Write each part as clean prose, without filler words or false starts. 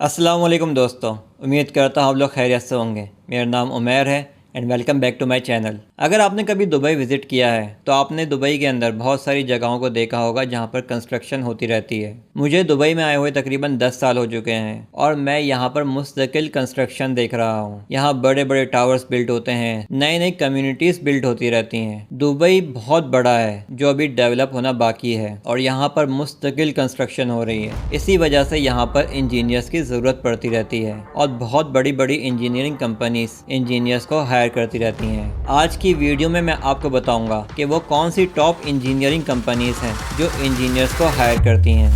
अस्सलाम वालेकुम दोस्तों, उम्मीद करता हूँ आप लोग खैरियत से होंगे। मेरा नाम उमैर है and welcome back to my channel. अगर आपने कभी दुबई विज़िट किया है तो आपने दुबई के अंदर बहुत सारी जगहों को देखा होगा जहाँ पर कंस्ट्रक्शन होती रहती है। मुझे दुबई में आए हुए तकरीबन 10 साल हो चुके हैं और मैं यहाँ पर मुस्तकिल कंस्ट्रक्शन देख रहा हूँ। यहाँ बड़े बड़े टावर्स बिल्ड होते हैं, नई नई कम्युनिटीज़ बिल्ड होती रहती हैं। दुबई बहुत बड़ा है जो अभी डेवलप होना बाकी है और यहाँ पर मुस्तकिल कंस्ट्रक्शन हो रही है। इसी वजह से यहाँ पर इंजीनियर्स की ज़रूरत पड़ती रहती है और बहुत बड़ी बड़ी इंजीनियरिंग कंपनीज इंजीनियर्स को हायर करती रहती हैं। आज की वीडियो में मैं आपको बताऊंगा कि वो कौन सी टॉप इंजीनियरिंग कंपनीज हैं जो इंजीनियर्स को हायर करती हैं।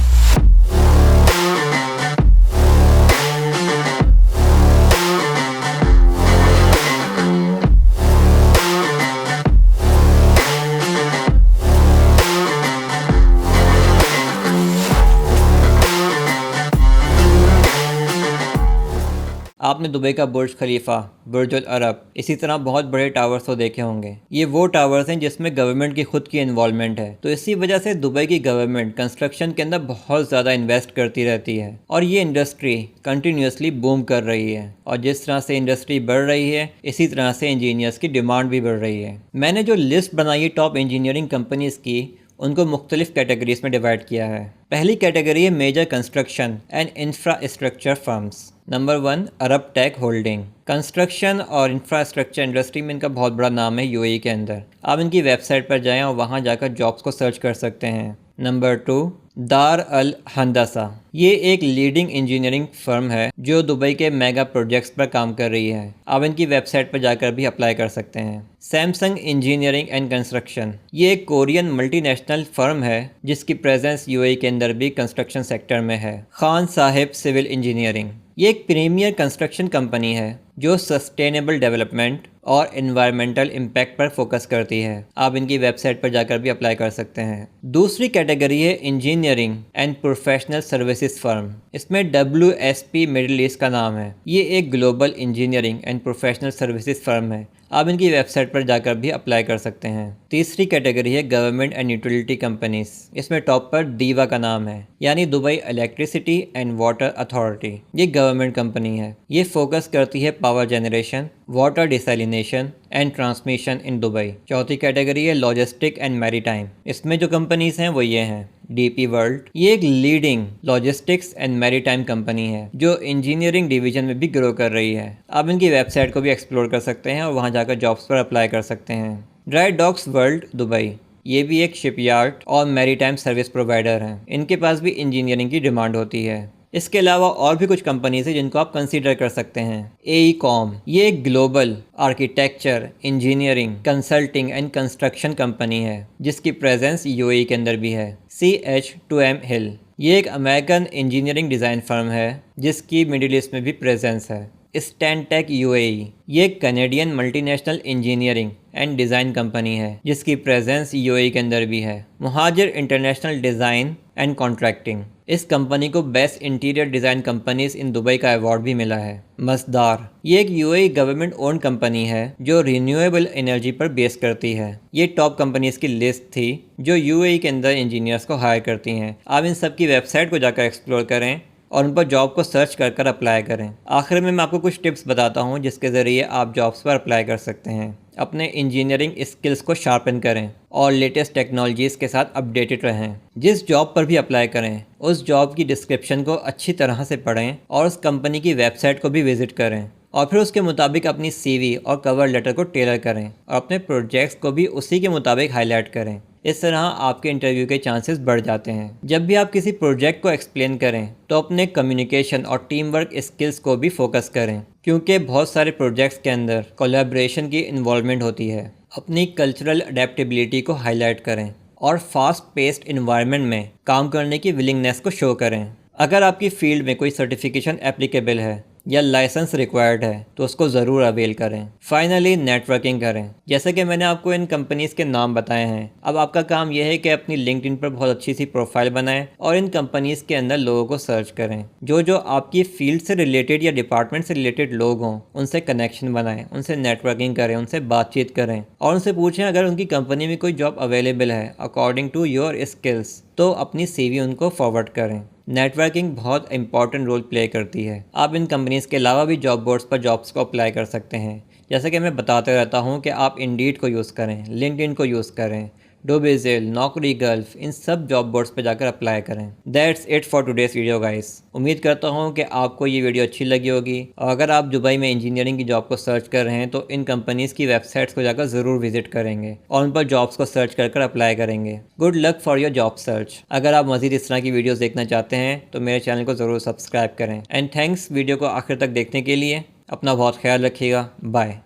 आपने दुबई का बुर्ज खलीफा, बुर्ज अल अरब, इसी तरह बहुत बड़े टावर्स तो देखे होंगे। ये वो टावर्स हैं जिसमें गवर्नमेंट की खुद की इन्वॉल्वमेंट है, तो इसी वजह से दुबई की गवर्नमेंट कंस्ट्रक्शन के अंदर बहुत ज़्यादा इन्वेस्ट करती रहती है और ये इंडस्ट्री कंटिन्यूसली बूम कर रही है। और जिस तरह से इंडस्ट्री बढ़ रही है इसी तरह से इंजीनियर्स की डिमांड भी बढ़ रही है। मैंने जो लिस्ट बनाई है टॉप इंजीनियरिंग कंपनीज की, उनको मुख्तलिफ कैटेगरीज में डिवाइड किया है। पहली कैटेगरी है major construction and infrastructure firms. Number 1 Arabtec holding. Construction और इंफ्रास्ट्रक्चर इंडस्ट्री में इनका बहुत बड़ा नाम है यूएई के अंदर। आप इनकी वेबसाइट पर जाएं और वहां जाकर जॉब्स को सर्च कर सकते हैं। नंबर 2 दार अल हंदसा। ये एक लीडिंग इंजीनियरिंग फर्म है जो दुबई के मेगा प्रोजेक्ट्स पर काम कर रही है। आप इनकी वेबसाइट पर जाकर भी अप्लाई कर सकते हैं। Samsung engineering and construction. ये एक कोरियन मल्टीनेशनल फर्म है जिसकी प्रेजेंस यूएई के अंदर भी कंस्ट्रक्शन सेक्टर में है। Khansaheb civil engineering. ये एक प्रीमियर कंस्ट्रक्शन कंपनी है जो सस्टेनेबल डेवलपमेंट और एनवायरमेंटल इम्पैक्ट पर फोकस करती है। आप इनकी वेबसाइट पर जाकर भी अप्लाई कर सकते हैं। दूसरी कैटेगरी है engineering and professional services firm. इसमें WSP मिडिल ईस्ट का नाम है। ये एक global engineering and professional services firm है। आप इनकी वेबसाइट पर जाकर भी अप्लाई कर सकते हैं। तीसरी कैटेगरी है गवर्नमेंट एंड यूटिलिटी कंपनीज। इसमें टॉप पर दीवा का नाम है, यानी Dubai electricity and water authority. ये गवर्नमेंट कंपनी है। ये फोकस करती है power generation, water desalination and transmission in Dubai. चौथी कैटेगरी है लॉजिस्टिक एंड मैरीटाइम। इसमें जो कंपनीज हैं वो ये हैं। DP world. ये एक leading logistics and maritime company है जो इंजीनियरिंग डिवीजन में भी ग्रो कर रही है। आप इनकी वेबसाइट को भी एक्सप्लोर कर सकते हैं और वहां जाकर जॉब्स पर अप्लाई कर सकते हैं। Dry docks world Dubai. ये भी एक शिपयार्ड और मैरीटाइम सर्विस प्रोवाइडर हैं। इनके पास भी इंजीनियरिंग की डिमांड होती है। इसके अलावा और भी कुछ कंपनीज हैं जिनको आप कंसीडर कर सकते हैं। AECOM। ये एक global architecture, engineering, consulting and construction company है जिसकी प्रेजेंस UAE के अंदर भी है। CH2M हिल। ये एक अमेरिकन इंजीनियरिंग डिज़ाइन फर्म है जिसकी मिडिल ईस्ट में भी प्रेजेंस है। स्टैनटेक UAE। ये एक Canadian multinational engineering and design company है जिसकी प्रेजेंस UAE के अंदर भी है। मुहाजिर इंटरनेशनल डिज़ाइन एंड कॉन्ट्रैक्टिंग। इस कंपनी को best interior design companies in Dubai का अवार्ड भी मिला है। मसदार। ये एक UAE गवर्नमेंट ओन कंपनी है जो रिन्यूएबल एनर्जी पर बेस करती है। ये टॉप कंपनीज की लिस्ट थी जो UAE के अंदर इंजीनियर्स को हायर करती हैं। आप इन सब की वेबसाइट को जाकर एक्सप्लोर करें और उन पर जॉब को सर्च कर अप्लाई करें। आखिर में मैं आपको कुछ टिप्स बताता हूं जिसके ज़रिए आप जॉब्स पर अप्लाई कर सकते हैं। अपने इंजीनियरिंग स्किल्स को शार्पन करें और लेटेस्ट टेक्नोलॉजीज़ के साथ अपडेटेड रहें। जिस जॉब पर भी अप्लाई करें उस जॉब की डिस्क्रिप्शन को अच्छी तरह से पढ़ें और उस कंपनी की वेबसाइट को भी विज़िट करें और फिर उसके मुताबिक अपनी CV और कवर लेटर को टेलर करें और अपने प्रोजेक्ट्स को भी उसी के मुताबिक हाईलाइट करें। इस तरह आपके इंटरव्यू के चांसेस बढ़ जाते हैं। जब भी आप किसी प्रोजेक्ट को एक्सप्लेन करें तो अपने कम्युनिकेशन और टीम वर्क स्किल्स को भी फोकस करें क्योंकि बहुत सारे प्रोजेक्ट्स के अंदर कोलैबोरेशन की इन्वॉल्वमेंट होती है। अपनी कल्चरल अडेप्टेबिलिटी को हाईलाइट करें और फास्ट पेस्ड इन्वायरमेंट में काम करने की विलिंगनेस को शो करें। अगर आपकी फील्ड में कोई सर्टिफिकेशन एप्लीकेबल है या लाइसेंस रिक्वायर्ड है तो उसको ज़रूर अवेल करें। फाइनली नेटवर्किंग करें। जैसे कि मैंने आपको इन कंपनीज़ के नाम बताए हैं, अब आपका काम यह है कि अपनी लिंक्डइन पर बहुत अच्छी सी प्रोफाइल बनाएं और इन कंपनीज़ के अंदर लोगों को सर्च करें। जो आपकी फील्ड से रिलेटेड या डिपार्टमेंट से रिलेटेड लोग हों उनसे कनेक्शन बनाएं, उनसे नेटवर्किंग करें, उनसे बातचीत करें और उनसे पूछें अगर उनकी कंपनी में कोई जॉब अवेलेबल है अकॉर्डिंग टू योर स्किल्स तो अपनी CV उनको फॉरवर्ड करें। नेटवर्किंग बहुत इंपॉर्टेंट रोल प्ले करती है। आप इन कंपनीज़ के अलावा भी जॉब बोर्ड्स पर जॉब्स को अप्लाई कर सकते हैं। जैसे कि मैं बताते रहता हूँ कि आप इंडीड को यूज़ करें, लिंक्डइन को यूज़ करें, डोबेजेल, नौकरी गल्फ, इन सब जॉब बोर्ड्स पर जाकर अप्लाई करें। That's it for today's video guys. उम्मीद करता हूँ कि आपको ये वीडियो अच्छी लगी होगी, और अगर आप दुबई में इंजीनियरिंग की जॉब को सर्च कर रहे हैं तो इन कंपनीज़ की वेबसाइट्स को जाकर ज़रूर विजिट करेंगे और उन पर जॉब्स को सर्च कर अप्लाई करेंगे। Good luck for your job search. अगर आप मज़ीद इस तरह की वीडियोज़ देखना चाहते हैं तो मेरे चैनल को ज़रूर सब्सक्राइब करें। एंड थैंक्स वीडियो को आखिर तक देखने के लिए। अपना बहुत ख्याल रखिएगा। बाय।